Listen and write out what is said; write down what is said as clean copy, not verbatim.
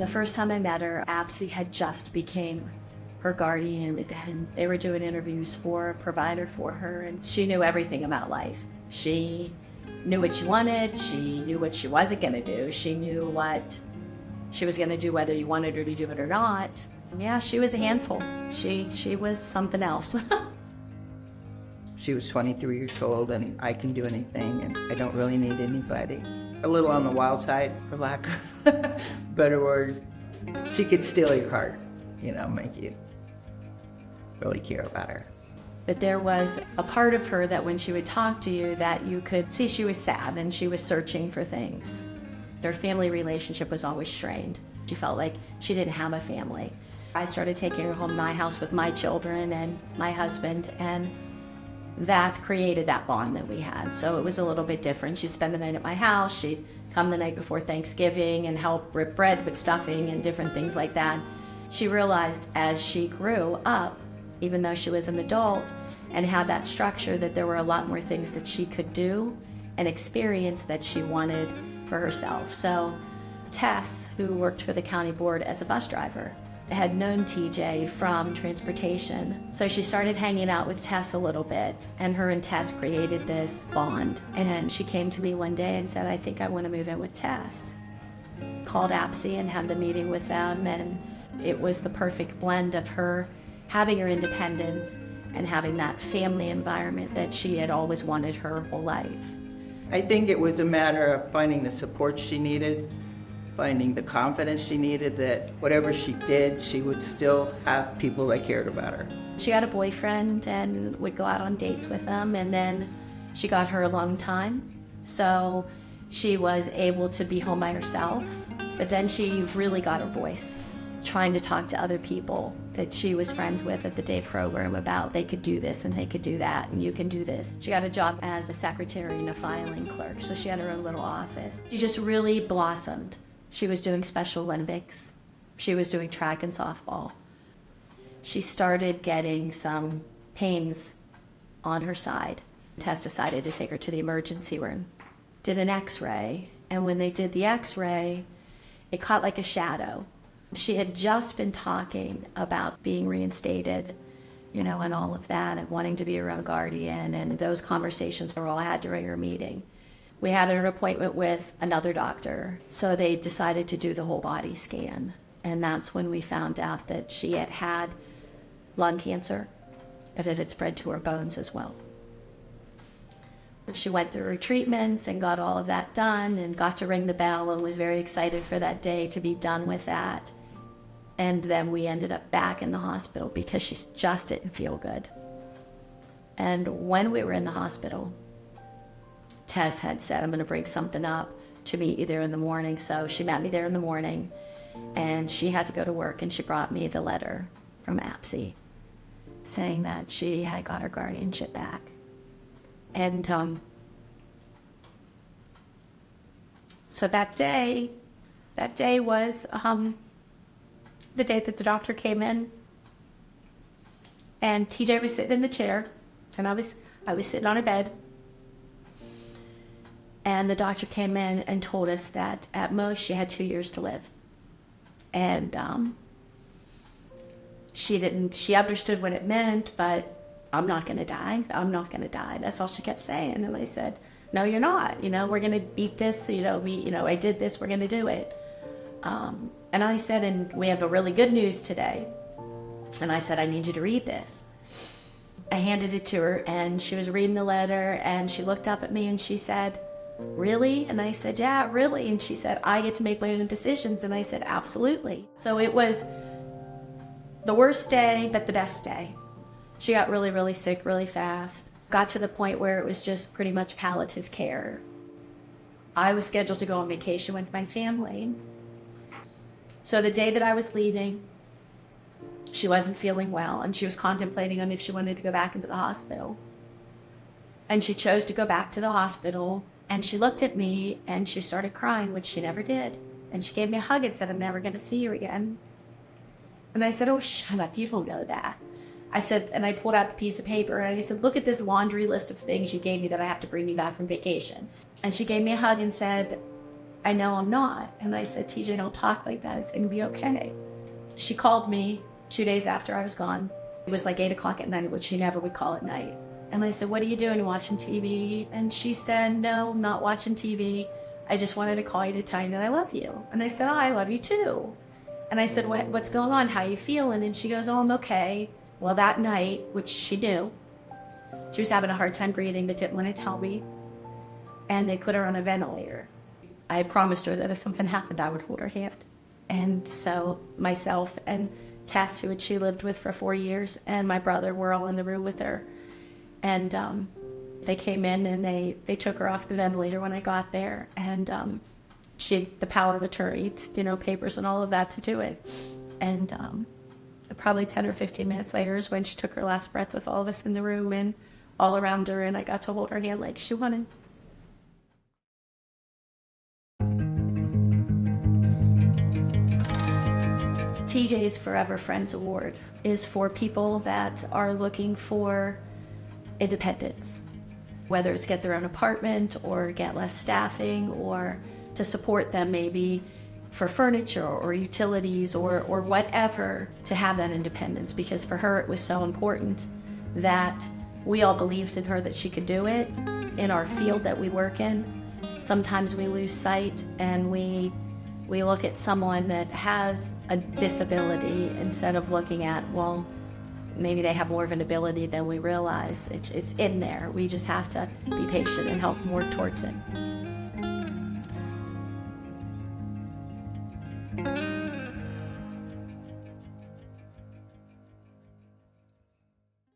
The first time I met her, APSI had just became her guardian, and they were doing interviews for a provider for her, and she knew everything about life. She knew what she wanted, she knew what she wasn't going to do, she knew what she was going to do whether you wanted her to do it or not. Yeah, she was a handful. She was something else. She was 23 years old, and I can do anything, and I don't really need anybody. A little on the wild side, for lack of a better word. She could steal your heart, make you really care about her. But there was a part of her that when she would talk to you that you could see she was sad and she was searching for things. Their family relationship was always strained. She felt like she didn't have a family. I started taking her home to my house with my children and my husband, and that created that bond that we had. So it was a little bit different. She'd spend the night at my house. She'd come the night before Thanksgiving and help rip bread with stuffing and different things like that. She realized as she grew up, even though she was an adult and had that structure, that there were a lot more things that she could do and experience that she wanted for herself. So Tess, who worked for the county board as a bus driver, had known TJ from transportation. So she started hanging out with Tess a little bit, and her and Tess created this bond. And she came to me one day and said, I think I want to move in with Tess. Called APSI and had the meeting with them, and it was the perfect blend of her having her independence and having that family environment that she had always wanted her whole life. I think it was a matter of finding the support she needed, finding the confidence she needed that whatever she did, she would still have people that cared about her. She had a boyfriend and would go out on dates with him, and then she got her alone time. So she was able to be home by herself, but then she really got her voice, trying to talk to other people that she was friends with at the day program about they could do this and they could do that and you can do this. She got a job as a secretary and a filing clerk, so she had her own little office. She just really blossomed. She was doing Special Olympics. She was doing track and softball. She started getting some pains on her side. Tess decided to take her to the emergency room. Did an x-ray, and when they did the x-ray, it caught like a shadow. She had just been talking about being reinstated, and all of that, and wanting to be her own guardian, and those conversations were all had during her meeting. We had an appointment with another doctor, so they decided to do the whole body scan. And that's when we found out that she had had lung cancer, and it had spread to her bones as well. She went through her treatments and got all of that done and got to ring the bell and was very excited for that day to be done with that. And then we ended up back in the hospital because she just didn't feel good. And when we were in the hospital, Tess had said, I'm going to bring something up to meet you there in the morning. So she met me there in the morning, and she had to go to work, and she brought me the letter from APSI saying that she had got her guardianship back. And so that day was the day that the doctor came in, and TJ was sitting in the chair, and I was sitting on a bed. And the doctor came in and told us that at most she had 2 years to live. And she understood what it meant, but I'm not going to die. I'm not going to die. That's all she kept saying. And I said, no, you're not. We're going to beat this. I did this. We're going to do it. And I said, and we have a really good news today. And I said, I need you to read this. I handed it to her, and she was reading the letter, and she looked up at me and she said, really? And I said, yeah, really. And she said, I get to make my own decisions. And I said, absolutely. So it was the worst day, but the best day. She got really, really sick really fast. Got to the point where it was just pretty much palliative care. I was scheduled to go on vacation with my family. So the day that I was leaving, she wasn't feeling well, and she was contemplating on if she wanted to go back into the hospital. And she chose to go back to the hospital. And she looked at me and she started crying, which she never did. And she gave me a hug and said, I'm never going to see you again. And I said, oh, shut up. You don't know that. I said, and I pulled out the piece of paper and I said, look at this laundry list of things you gave me that I have to bring you back from vacation. And she gave me a hug and said, I know I'm not. And I said, TJ, don't talk like that. It's going to be okay. She called me 2 days after I was gone. It was like 8 o'clock at night, which she never would call at night. And I said, what are you doing, watching TV? And she said, no, I'm not watching TV. I just wanted to call you to tell you that I love you. And I said, oh, I love you too. And I said, what's going on? How you feeling? And she goes, oh, I'm okay. Well, that night, which she knew, she was having a hard time breathing but didn't want to tell me. And they put her on a ventilator. I had promised her that if something happened, I would hold her hand. And so myself and Tess, who she lived with for 4 years, and my brother were all in the room with her. And they came in and they took her off the ventilator when I got there. And she had the power of attorney, papers and all of that to do it. And probably 10 or 15 minutes later is when she took her last breath with all of us in the room and all around her, and I got to hold her hand like she wanted. TJ's Forever Friends Award is for people that are looking for independence, whether it's get their own apartment or get less staffing or to support them maybe for furniture or utilities or whatever, to have that independence, because for her it was so important that we all believed in her that she could do it in our field that we work in. Sometimes we lose sight and we look at someone that has a disability instead of looking at, well, maybe they have more of an ability than we realize. It's in there. We just have to be patient and help them work towards it.